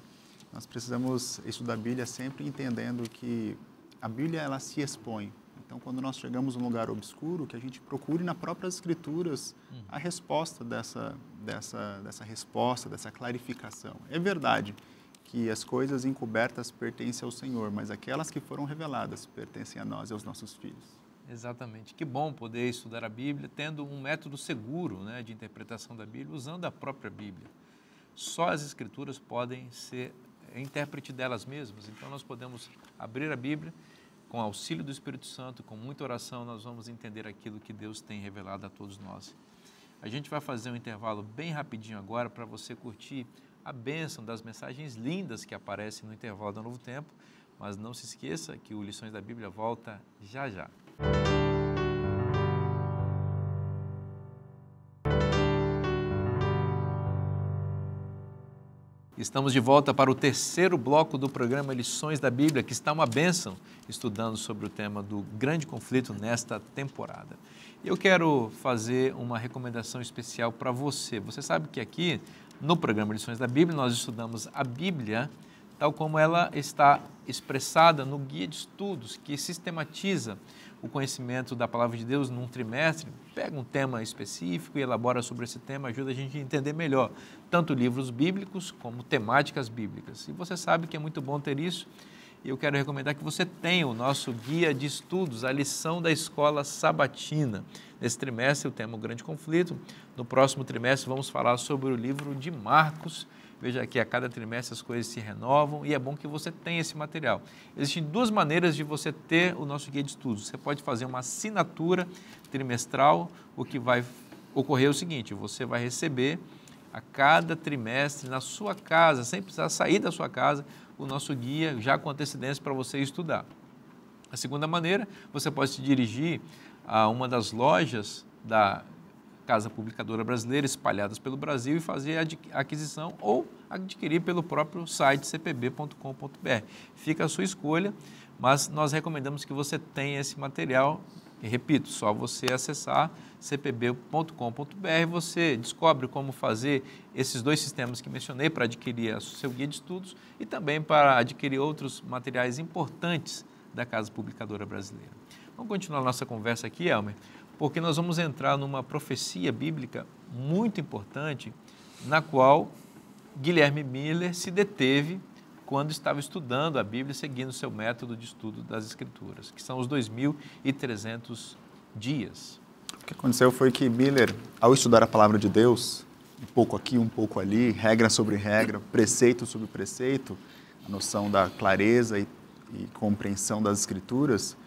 Nós precisamos estudar a Bíblia sempre entendendo que a Bíblia ela se expõe. Então, quando nós chegamos num lugar obscuro, que a gente procure nas próprias Escrituras a resposta dessa resposta, dessa clarificação. É verdade que as coisas encobertas pertencem ao Senhor, mas aquelas que foram reveladas pertencem a nós e aos nossos filhos. Exatamente. Que bom poder estudar a Bíblia tendo um método seguro, né, de interpretação da Bíblia, usando a própria Bíblia. Só as Escrituras podem ser intérprete delas mesmas, então nós podemos abrir a Bíblia, com o auxílio do Espírito Santo, com muita oração, nós vamos entender aquilo que Deus tem revelado a todos nós. A gente vai fazer um intervalo bem rapidinho agora para você curtir a bênção das mensagens lindas que aparecem no intervalo do Novo Tempo, mas não se esqueça que o Lições da Bíblia volta já já. Estamos de volta para o terceiro bloco do programa Lições da Bíblia, que está uma bênção, estudando sobre o tema do grande conflito nesta temporada. Eu quero fazer uma recomendação especial para você. Você sabe que aqui no programa Lições da Bíblia nós estudamos a Bíblia tal como ela está expressada no guia de estudos que sistematiza o conhecimento da Palavra de Deus num trimestre, pega um tema específico e elabora sobre esse tema, ajuda a gente a entender melhor, tanto livros bíblicos como temáticas bíblicas. E você sabe que é muito bom ter isso, e eu quero recomendar que você tenha o nosso guia de estudos, a lição da escola sabatina. Nesse trimestre o tema é o grande conflito, no próximo trimestre vamos falar sobre o livro de Marcos. Veja que a cada trimestre as coisas se renovam e é bom que você tenha esse material. Existem duas maneiras de você ter o nosso guia de estudos. Você pode fazer uma assinatura trimestral, o que vai ocorrer é o seguinte: você vai receber a cada trimestre na sua casa, sem precisar sair da sua casa, o nosso guia já com antecedência para você estudar. A segunda maneira, você pode se dirigir a uma das lojas da Casa Publicadora Brasileira espalhadas pelo Brasil e fazer a aquisição ou adquirir pelo próprio site cpb.com.br. Fica a sua escolha, mas nós recomendamos que você tenha esse material. E repito, só você acessar cpb.com.br, você descobre como fazer esses dois sistemas que mencionei para adquirir o seu guia de estudos e também para adquirir outros materiais importantes da Casa Publicadora Brasileira. Vamos continuar a nossa conversa aqui, Elmer, porque nós vamos entrar numa profecia bíblica muito importante, na qual Guilherme Miller se deteve quando estava estudando a Bíblia, seguindo o seu método de estudo das Escrituras, que são os 2.300 dias. O que aconteceu foi que Miller, ao estudar a palavra de Deus, um pouco aqui, um pouco ali, regra sobre regra, preceito sobre preceito, a noção da clareza e compreensão das Escrituras,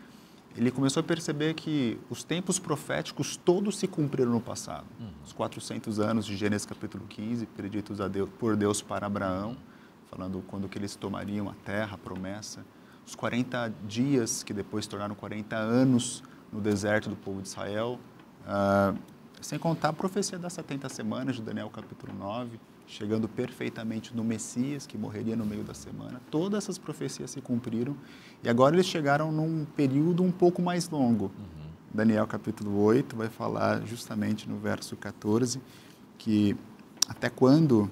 ele começou a perceber que os tempos proféticos todos se cumpriram no passado. Os 400 anos de Gênesis capítulo 15, preditos por Deus para Abraão, falando quando que eles tomariam a terra, a promessa. Os 40 dias, que depois se tornaram 40 anos no deserto do povo de Israel. Sem contar a profecia das 70 semanas de Daniel capítulo 9, chegando perfeitamente no Messias, que morreria no meio da semana. Todas essas profecias se cumpriram e agora eles chegaram num período um pouco mais longo. Daniel capítulo 8 vai falar justamente no verso 14, que até quando,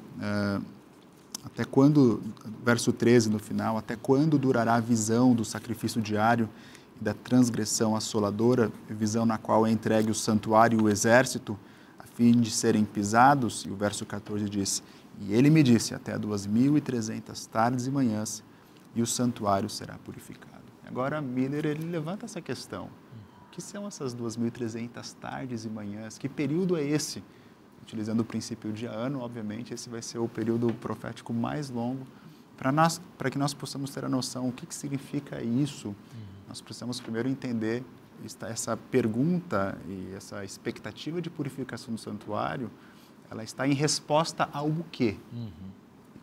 verso 13 no final, até quando durará a visão do sacrifício diário e da transgressão assoladora, visão na qual é entregue o santuário e o exército, a fim de serem pisados? E o verso 14 diz: E ele me disse, até 2.300 tardes e manhãs, e o santuário será purificado. Agora, Miller, ele levanta essa questão. O que são essas 2.300 tardes e manhãs? Que período é esse? Utilizando o princípio de ano, obviamente, esse vai ser o período profético mais longo. Para que nós possamos ter a noção o que significa isso, nós precisamos primeiro entender essa pergunta e essa expectativa de purificação do santuário, ela está em resposta ao quê?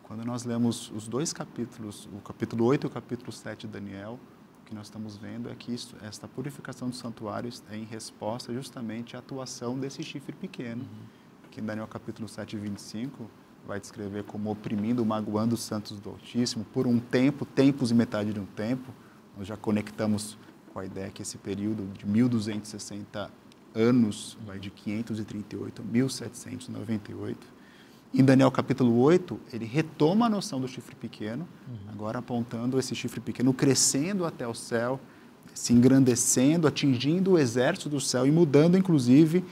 Quando nós lemos os dois capítulos, o capítulo 8 e o capítulo 7 de Daniel, o que nós estamos vendo é que esta purificação do santuário está em resposta justamente à atuação desse chifre pequeno, que em Daniel capítulo 7, 25, vai descrever como oprimindo, magoando os santos do Altíssimo por um tempo, tempos e metade de um tempo. Nós já conectamos com a ideia que esse período de 1.260 anos vai de 538 a 1.798. Em Daniel capítulo 8, ele retoma a noção do chifre pequeno, agora apontando esse chifre pequeno, crescendo até o céu, se engrandecendo, atingindo o exército do céu e mudando, inclusive,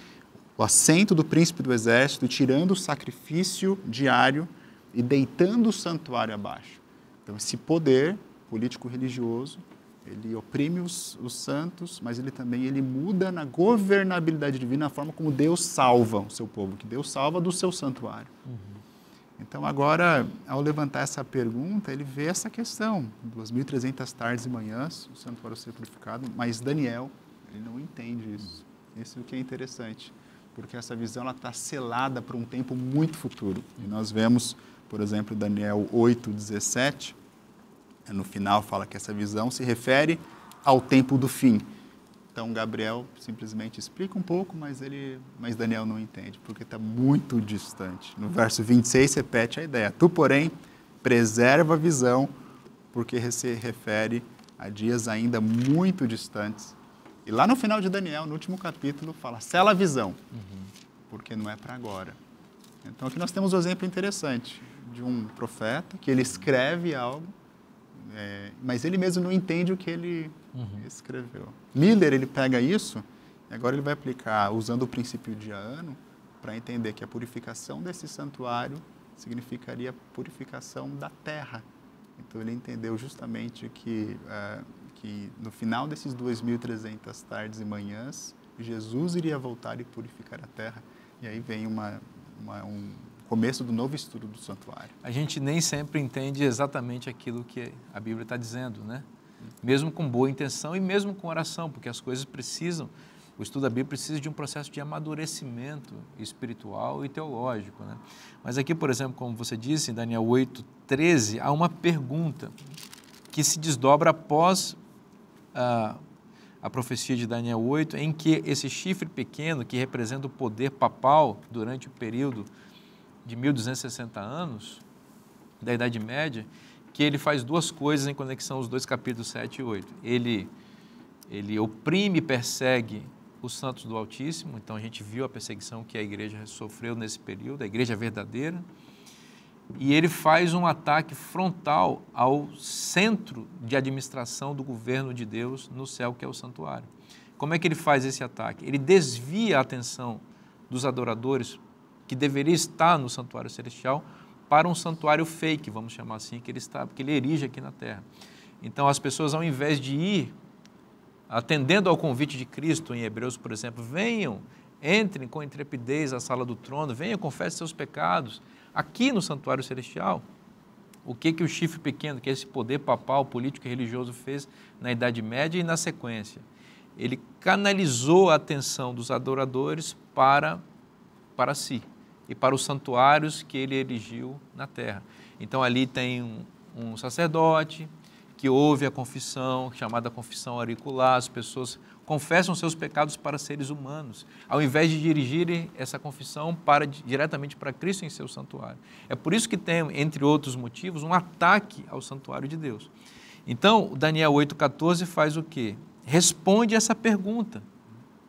o assento do príncipe do exército, e tirando o sacrifício diário e deitando o santuário abaixo. Então, esse poder político-religioso, ele oprime os santos, mas ele muda na governabilidade divina, na forma como Deus salva o seu povo, que Deus salva do seu santuário. Então, agora, ao levantar essa pergunta, ele vê essa questão, 2.300 tardes e manhãs, o santuário ser purificado, mas Daniel, ele não entende isso. Isso é o que é interessante, porque essa visão está selada para um tempo muito futuro. E nós vemos, por exemplo, Daniel 8:17, no final fala que essa visão se refere ao tempo do fim. Então, Gabriel simplesmente explica um pouco, mas Daniel não entende, porque está muito distante. No verso 26, repete a ideia. Tu, porém, preserva a visão, porque se refere a dias ainda muito distantes. E lá no final de Daniel, no último capítulo, fala, sela a visão, porque não é para agora. Então, aqui nós temos um exemplo interessante de um profeta que ele escreve algo, mas ele mesmo não entende o que ele escreveu. Miller, ele pega isso e agora ele vai aplicar, usando o princípio de ano, para entender que a purificação desse santuário significaria a purificação da terra. Então, ele entendeu justamente que no final desses 2.300 tardes e manhãs, Jesus iria voltar e purificar a terra. E aí vem um começo do novo estudo do santuário. A gente nem sempre entende exatamente aquilo que a Bíblia está dizendo, né? Mesmo com boa intenção e mesmo com oração, porque as coisas precisam, o estudo da Bíblia precisa de um processo de amadurecimento espiritual e teológico, né? Mas aqui, por exemplo, como você disse, em Daniel 8:13, há uma pergunta que se desdobra após a profecia de Daniel 8, em que esse chifre pequeno, que representa o poder papal durante o período de 1.260 anos, da Idade Média, que ele faz duas coisas em conexão aos dois capítulos 7 e 8. Ele oprime e persegue os santos do Altíssimo, então a gente viu a perseguição que a igreja sofreu nesse período, a igreja verdadeira, e ele faz um ataque frontal ao centro de administração do governo de Deus no céu, que é o santuário. Como é que ele faz esse ataque? Ele desvia a atenção dos adoradores que deveria estar no santuário celestial para um santuário fake, vamos chamar assim, que ele erige aqui na terra. Então, as pessoas, ao invés de ir atendendo ao convite de Cristo, em Hebreus, por exemplo, venham, entrem com intrepidez à sala do trono, venham, confessem seus pecados. Aqui no santuário celestial, o que o chifre pequeno, que esse poder papal, político e religioso fez na Idade Média e na sequência? Ele canalizou a atenção dos adoradores para si e para os santuários que ele erigiu na terra. Então, ali tem um sacerdote que ouve a confissão, chamada confissão auricular, as pessoas confessam seus pecados para seres humanos, ao invés de dirigirem essa confissão diretamente para Cristo em seu santuário. É por isso que tem, entre outros motivos, um ataque ao santuário de Deus. Então, Daniel 8,14 faz o quê? Responde essa pergunta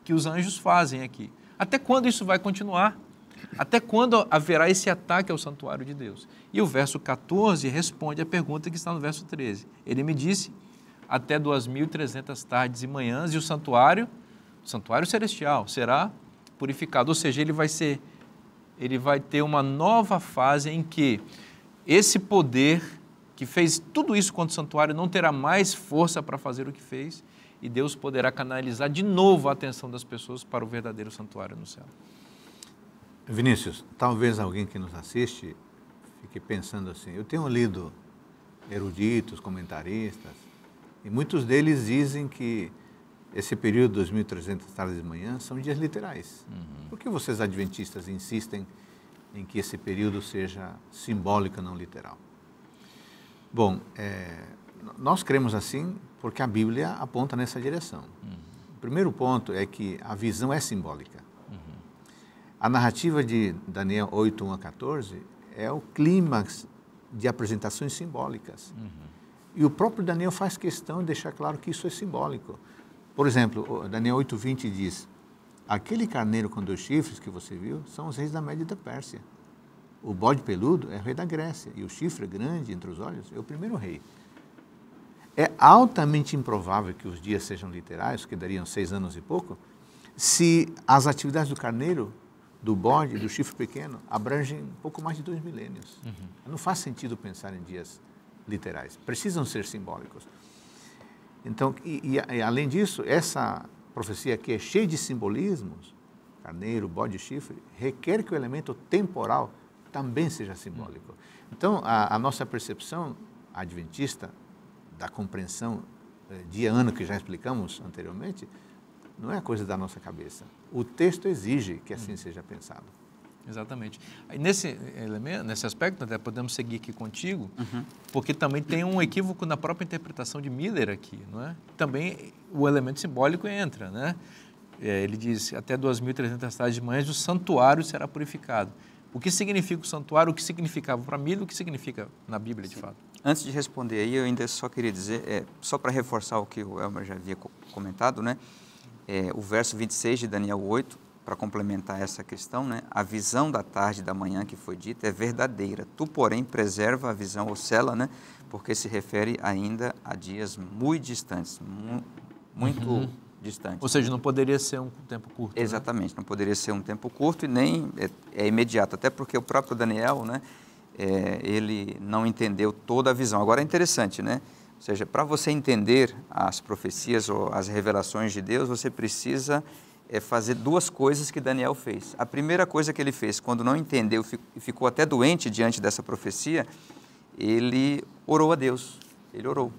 que os anjos fazem aqui. Até quando isso vai continuar? Até quando haverá esse ataque ao santuário de Deus? E o verso 14 responde a pergunta que está no verso 13. Ele me disse, até 2.300 tardes e manhãs, e o santuário celestial, será purificado. Ou seja, ele ele vai ter uma nova fase em que esse poder que fez tudo isso contra o santuário não terá mais força para fazer o que fez, e Deus poderá canalizar de novo a atenção das pessoas para o verdadeiro santuário no céu. Vinícius, talvez alguém que nos assiste fique pensando assim, eu tenho lido eruditos, comentaristas, e muitos deles dizem que esse período de 2300 tardes de manhã são dias literais. Por que vocês adventistas insistem em que esse período seja simbólico, não literal? Bom, nós cremos assim porque a Bíblia aponta nessa direção. O primeiro ponto é que a visão é simbólica. A narrativa de Daniel 8, 1 a 14 é o clímax de apresentações simbólicas. E o próprio Daniel faz questão de deixar claro que isso é simbólico. Por exemplo, Daniel 8, 20 diz, aquele carneiro com 2 chifres que você viu são os reis da Média e da Pérsia. O bode peludo é o rei da Grécia e o chifre grande entre os olhos é o primeiro rei. É altamente improvável que os dias sejam literais, que dariam 6 anos e pouco, se as atividades do carneiro, do bode e do chifre pequeno abrangem um pouco mais de 2 milênios. Não faz sentido pensar em dias literais, precisam ser simbólicos. Então, além disso, essa profecia aqui é cheia de simbolismos, carneiro, bode e chifre, requer que o elemento temporal também seja simbólico. Então, a nossa percepção adventista da compreensão dia-ano que já explicamos anteriormente, não é coisa da nossa cabeça. O texto exige que assim seja pensado. Exatamente. Nesse elemento, nesse aspecto, até podemos seguir aqui contigo, porque também tem um equívoco na própria interpretação de Miller aqui, não é? Também o elemento simbólico entra, né? Ele diz, até 2.300 tardes de manhã o santuário será purificado. O que significa o santuário, o que significava para Miller, o que significa na Bíblia, de fato? Antes de responder aí, eu ainda só queria dizer, só para reforçar o que o Elmer já havia comentado, né? O verso 26 de Daniel 8, para complementar essa questão, né? A visão da tarde e da manhã que foi dita é verdadeira. Tu, porém, preserva a visão ou cela, né? Porque se refere ainda a dias muito distantes, muito distantes. Ou seja, não poderia ser um tempo curto. Exatamente, não poderia ser um tempo curto e nem é imediato, até porque o próprio Daniel, né? Ele não entendeu toda a visão. Agora é interessante, né? Ou seja, para você entender as profecias ou as revelações de Deus, você precisa fazer 2 coisas que Daniel fez. A primeira coisa que ele fez, quando não entendeu e ficou até doente diante dessa profecia, ele orou a Deus, ele orou.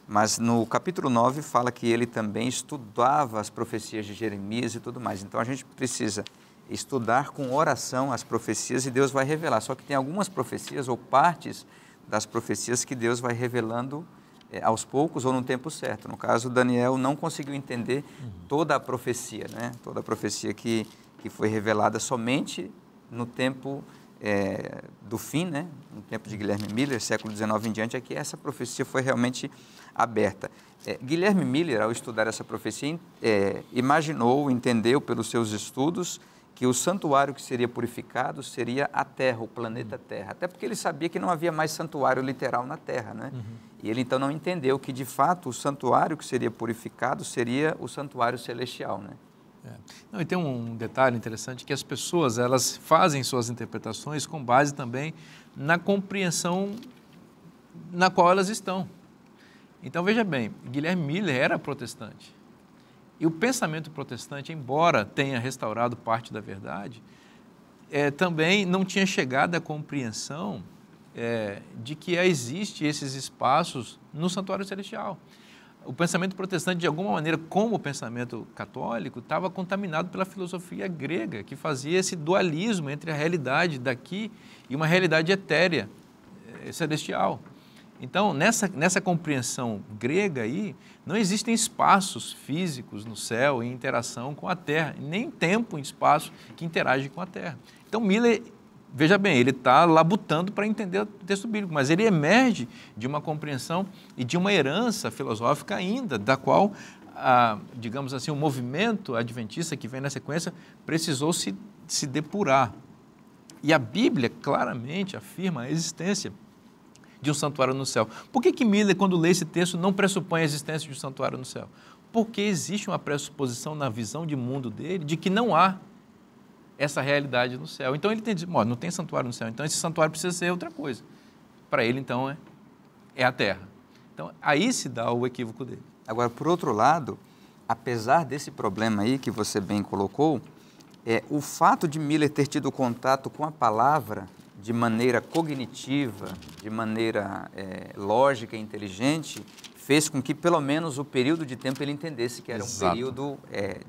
Mas no capítulo 9 fala que ele também estudava as profecias de Jeremias e tudo mais. Então a gente precisa estudar com oração as profecias e Deus vai revelar. Só que tem algumas profecias ou partes das profecias que Deus vai revelando aos poucos ou no tempo certo. No caso, Daniel não conseguiu entender toda a profecia, né? Toda a profecia que foi revelada somente no tempo do fim, né? No tempo de Guilherme Miller, século XIX em diante, é que essa profecia foi realmente aberta. Guilherme Miller, ao estudar essa profecia, imaginou, entendeu pelos seus estudos, que o santuário que seria purificado seria a Terra, o planeta Terra. Até porque ele sabia que não havia mais santuário literal na Terra, né? E ele então não entendeu que, de fato, o santuário que seria purificado seria o santuário celestial, né? Não, e tem um detalhe interessante, que as pessoas, elas fazem suas interpretações com base também na compreensão na qual elas estão. Então, veja bem, Guilherme Miller era protestante. E o pensamento protestante, embora tenha restaurado parte da verdade, também não tinha chegado à compreensão de que existem esses espaços no santuário celestial. O pensamento protestante, de alguma maneira, como o pensamento católico, estava contaminado pela filosofia grega, que fazia esse dualismo entre a realidade daqui e uma realidade etérea, celestial. Então, nessa compreensão grega aí, não existem espaços físicos no céu em interação com a Terra, nem tempo em espaço que interage com a Terra. Então, Miller, veja bem, ele está labutando para entender o texto bíblico, mas ele emerge de uma compreensão e de uma herança filosófica ainda, da qual, digamos assim, o movimento adventista que vem na sequência precisou se depurar. E a Bíblia claramente afirma a existência de um santuário no céu. Por que Miller, quando lê esse texto, não pressupõe a existência de um santuário no céu? Porque existe uma pressuposição na visão de mundo dele de que não há essa realidade no céu. Então ele diz, não tem santuário no céu, então esse santuário precisa ser outra coisa. Para ele, então, é a terra. Então, aí se dá o equívoco dele. Agora, por outro lado, apesar desse problema aí que você bem colocou, o fato de Miller ter tido contato com a palavra de maneira cognitiva, de maneira lógica e inteligente, fez com que, pelo menos, o período de tempo ele entendesse que era um período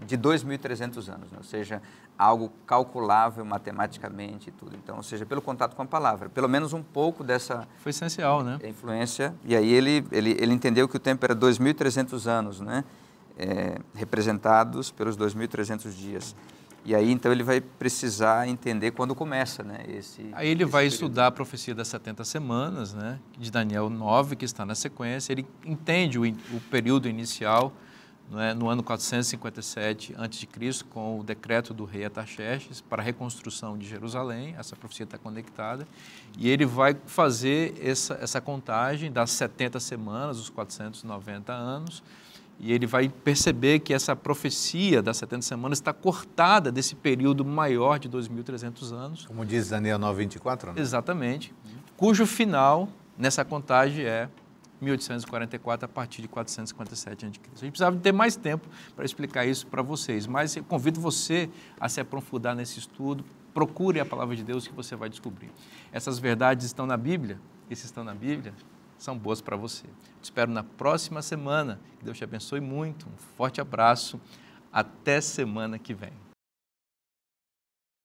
de 2.300 anos, né? Ou seja, algo calculável matematicamente e tudo. Então, ou seja, pelo contato com a palavra, pelo menos um pouco dessa... Foi essencial, né? Influência. E aí ele entendeu que o tempo era 2.300 anos, né? Representados pelos 2.300 dias. E aí, então, ele vai precisar entender quando começa, né? Aí ele vai estudar a profecia das 70 semanas, né? De Daniel 9, que está na sequência. Ele entende o período inicial, né? No ano 457 a.C., com o decreto do rei Artaxerxes para a reconstrução de Jerusalém. Essa profecia está conectada. E ele vai fazer essa contagem das 70 semanas, os 490 anos, e ele vai perceber que essa profecia das 70 semanas está cortada desse período maior de 2.300 anos. Como diz Daniel 9:24, né? Exatamente. Cujo final, nessa contagem, é 1844, a partir de 457 a.C. A gente precisava ter mais tempo para explicar isso para vocês, mas eu convido você a se aprofundar nesse estudo. Procure a palavra de Deus que você vai descobrir. Essas verdades estão na Bíblia, e se estão na Bíblia, são boas para você. Te espero na próxima semana. Que Deus te abençoe muito. Um forte abraço. Até semana que vem.